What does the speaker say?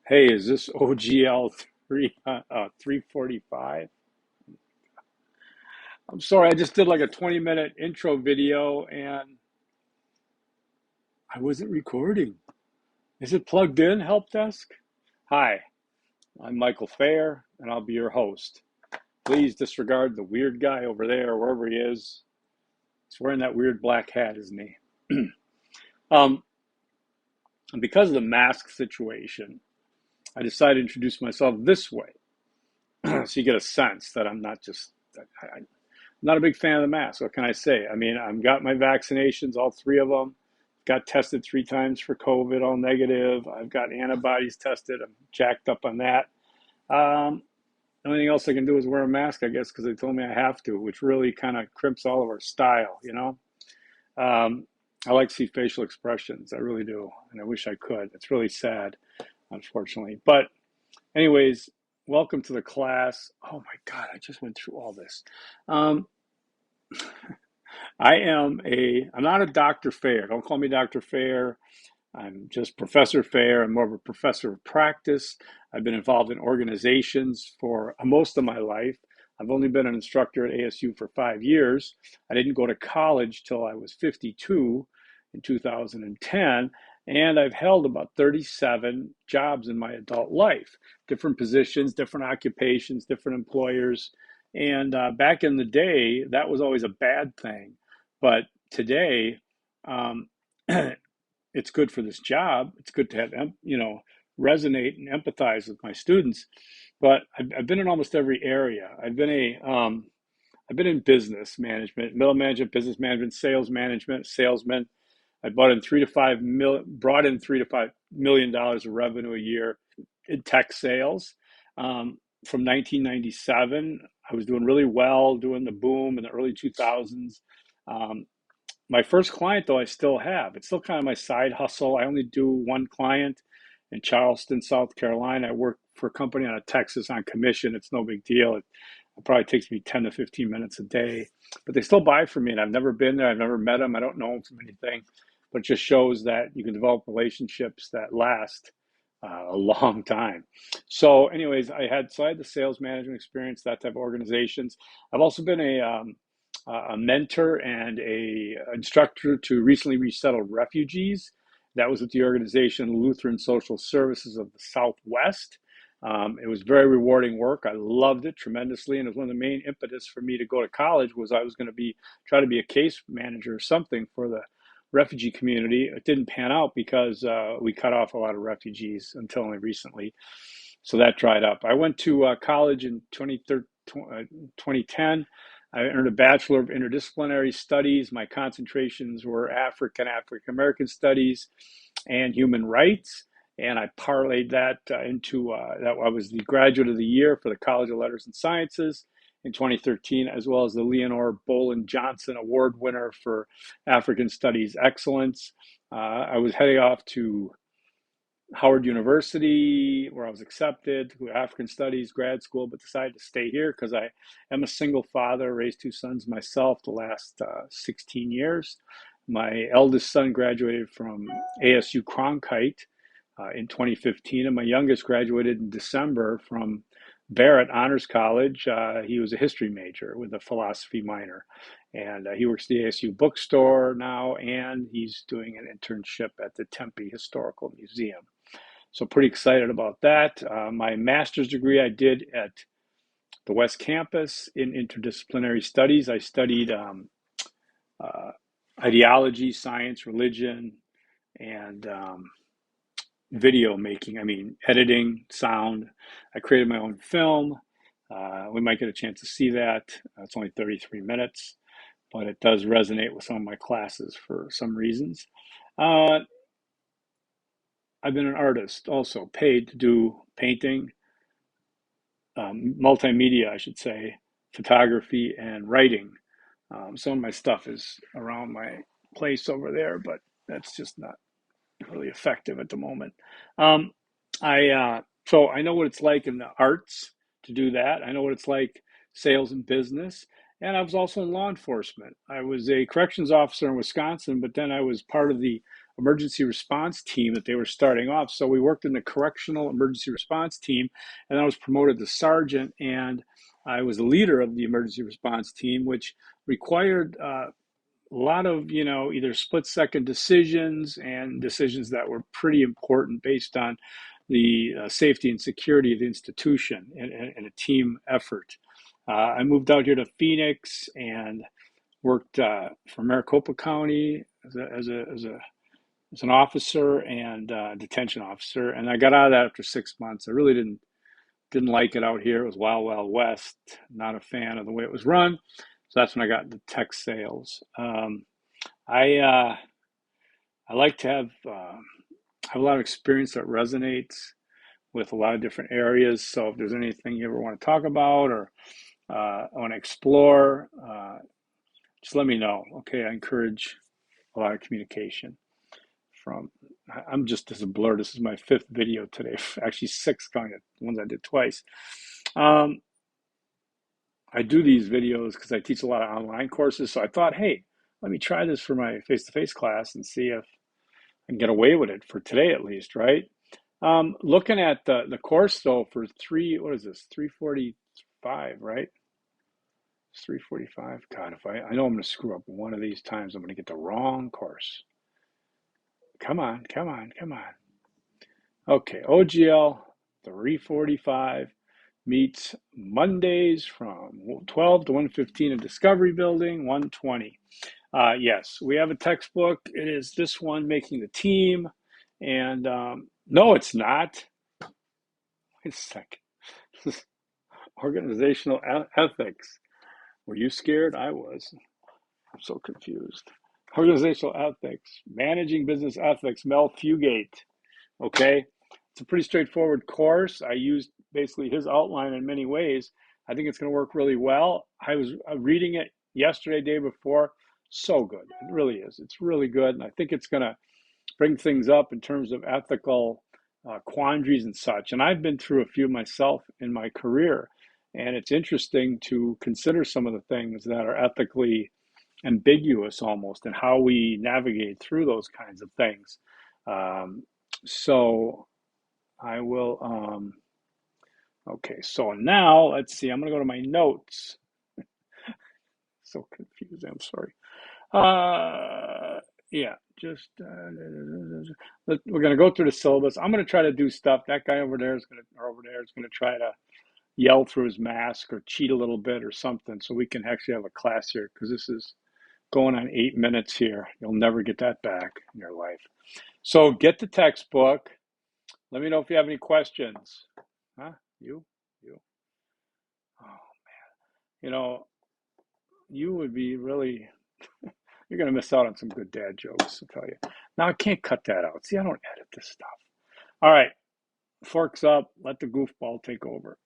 Hey, is this OGL 345? I'm sorry, I just did like a 20-minute intro video and I wasn't recording. Is it plugged in, help desk? Hi, I'm Michael Fair and I'll be your host. Please disregard the weird guy over there, wherever he is. He's wearing that weird black hat, isn't he? um, and because of the mask situation, I decided to introduce myself this way so you get a sense that I'm not just, I'm not a big fan of the mask. What can I say? I mean, I've got my vaccinations, all three of them. Got tested 3 times for COVID, all negative. I've got antibodies tested. I'm jacked up on that. Um, the only thing else I can do is wear a mask, I guess, because they told me I have to, which really kind of crimps all of our style, you know? Um, I like to see facial expressions. I really do. And I wish I could. It's really sad, unfortunately. But anyways, welcome to the class. Oh my God, I just went through all this. Um, I'm not a Dr. Fair. Don't call me Dr. Fair. I'm just Professor Fair. I'm more of a professor of practice. I've been involved in organizations for most of my life. I've only been an instructor at ASU for 5 years. I didn't go to college till I was 52 in 2010, and I've held about 37 jobs in my adult life, different positions, different occupations, different employers. And back in the day, that was always a bad thing. But today, um, it's good for this job. It's good to have, resonate and empathize with my students. But I've been in almost every area. I've been in business management, middle management, business management, sales management, salesman. I brought in $3 to $5 million of revenue a year in tech sales. From 1997, I was doing really well, doing the boom in the early 2000s. Um, my first client, though, I still have. It's still kind of my side hustle. I only do one client in Charleston, South Carolina. I work for a company out of Texas on commission. It's no big deal. It probably takes me 10 to 15 minutes a day, but they still buy from me. And I've never been there. I've never met them. I don't know them from anything, but it just shows that you can develop relationships that last a long time. So, anyways, I had the sales management experience, that type of organizations. I've also been a mentor and a instructor to recently resettled refugees. That was with the organization Lutheran Social Services of the Southwest. It was very rewarding work. I loved it tremendously, and it was one of the main impetus for me to go to college was I was going to try to be a case manager or something for the refugee community. It didn't pan out because we cut off a lot of refugees until only recently, so that dried up. I went to college in 2010. I earned a Bachelor of Interdisciplinary Studies. My concentrations were African American Studies and Human Rights. And I parlayed that into that. I was the Graduate of the Year for the College of Letters and Sciences in 2013, as well as the Leonore Bolin Johnson Award winner for African Studies Excellence. I was heading off to Howard University, where I was accepted to African Studies grad school, but decided to stay here because I am a single father, raised 2 sons myself the last 16 years. My eldest son graduated from ASU Cronkite in 2015, and my youngest graduated in December from Barrett Honors College. He was a history major with a philosophy minor, and he works at the ASU bookstore now, and he's doing an internship at the Tempe Historical Museum. So pretty excited about that. My master's degree I did at the West Campus in interdisciplinary studies. I studied uh, ideology, science, religion, and video making. I mean, editing, sound. I created my own film. We might get a chance to see that. It's only 33 minutes, but it does resonate with some of my classes for some reasons. Uh, I've been an artist also, paid to do painting, multimedia, I should say, photography and writing. Some of my stuff is around my place over there, but that's just not really effective at the moment. Um, so I know what it's like in the arts to do that. I know what it's like sales and business. And I was also in law enforcement. I was a corrections officer in Wisconsin, but then I was part of the emergency response team that they were starting off. So we worked in the correctional emergency response team, and then I was promoted to sergeant, and I was the leader of the emergency response team, which required a lot of, either split second decisions and decisions that were pretty important based on the safety and security of the institution and a team effort. I moved out here to Phoenix and worked for Maricopa County as an officer and detention officer, and I got out of that after 6 months. I really didn't like it out here. It was wild, wild west. Not a fan of the way it was run. So that's when I got into tech sales. I like to have a lot of experience that resonates with a lot of different areas. So if there's anything you ever want to talk about or want to explore, just let me know. Okay, I encourage a lot of communication. I'm just as a blur. This is my 5th video today. Actually, 6 counting the ones I did twice. I do these videos because I teach a lot of online courses. So I thought, hey, let me try this for my face-to-face class and see if I can get away with it for today at least, right? Looking at the course though for what is this? 345, right? It's 345. God, if I know I'm going to screw up one of these times, I'm going to get the wrong course. Come on, come on, come on. Okay, OGL 345 meets Mondays from 12 to 1:15 in Discovery Building, 120. Yes, we have a textbook. It is this one, Making the Team. And no, it's not. Wait a second. Organizational ethics. Were you scared? I was. I'm so confused. Organizational ethics, managing business ethics, Mel Fugate. Okay, it's a pretty straightforward course. I used basically his outline in many ways. I think it's going to work really well. I was reading it yesterday, day before. So good. It really is. It's really good. And I think it's going to bring things up in terms of ethical quandaries and such. And I've been through a few myself in my career. And it's interesting to consider some of the things that are ethically ambiguous almost and how we navigate through those kinds of things. So I will, okay, so now let's see, I'm going to go to my notes. So confused, I'm sorry. Yeah, just, we're going to go through the syllabus. I'm going to try to do stuff. That guy over there is going to try to yell through his mask or cheat a little bit or something so we can actually have a class here because this is going on 8 minutes here. You'll never get that back in your life. So get the textbook. Let me know if you have any questions. Huh? You? Oh, man. You would be really, you're going to miss out on some good dad jokes, I'll tell you. Now, I can't cut that out. See, I don't edit this stuff. All right. Forks up. Let the goofball take over.